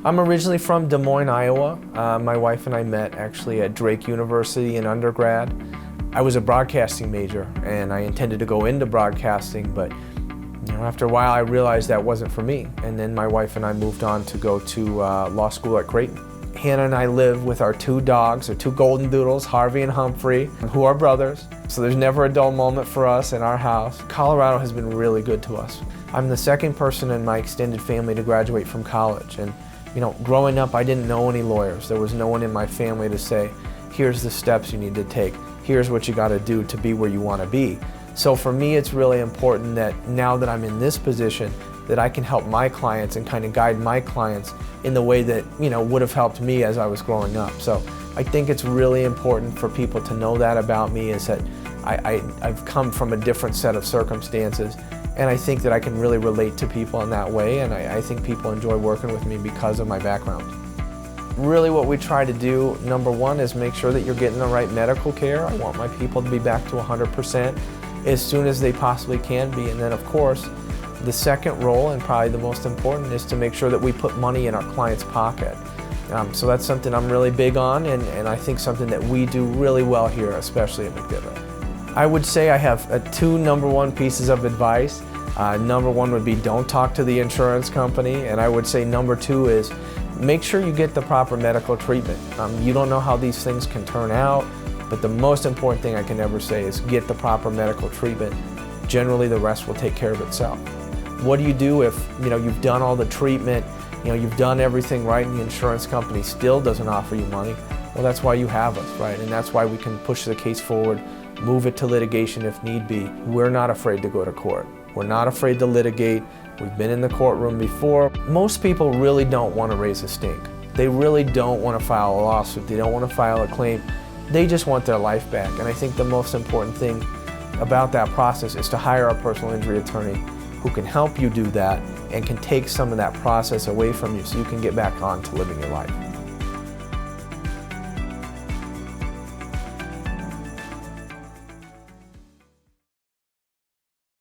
I'm originally from Des Moines, Iowa. My wife and I met actually at Drake University in undergrad. I was a broadcasting major and I intended to go into broadcasting, but after a while I realized that wasn't for me. And then my wife and I moved on to go to law school at Creighton. Hannah and I live with our two dogs, our two golden doodles, Harvey and Humphrey, who are brothers. So there's never a dull moment for us in our house. Colorado has been really good to us. I'm the second person in my extended family to graduate from college. And growing up, I didn't know any lawyers. There was no one in my family to say, here's the steps you need to take. Here's what you got to do to be where you want to be. So for me, it's really important that now that I'm in this position, that I can help my clients and kind of guide my clients in the way that would have helped me as I was growing up. So I think it's really important for people to know that about me, is that I've come from a different set of circumstances, and I think that I can really relate to people in that way, and I think people enjoy working with me because of my background. Really what we try to do, number one, is make sure that you're getting the right medical care. I want my people to be back to 100% as soon as they possibly can be, and then of course, the second role, and probably the most important, is to make sure that we put money in our client's pocket. So that's something I'm really big on, and I think something that we do really well here, especially at McDivitt. I would say I have two number one pieces of advice. Number one would be don't talk to the insurance company, and I would say number two is make sure you get the proper medical treatment. You don't know how these things can turn out, but the most important thing I can ever say is get the proper medical treatment. Generally, the rest will take care of itself. What do you do if you've done all the treatment, you've done everything right, and the insurance company still doesn't offer you money? Well, that's why you have us, right? And that's why we can push the case forward, move it to litigation if need be. We're not afraid to go to court. We're not afraid to litigate. We've been in the courtroom before. Most people really don't want to raise a stink. They really don't want to file a lawsuit. They don't want to file a claim. They just want their life back. And I think the most important thing about that process is to hire a personal injury attorney who can help you do that and can take some of that process away from you so you can get back on to living your life.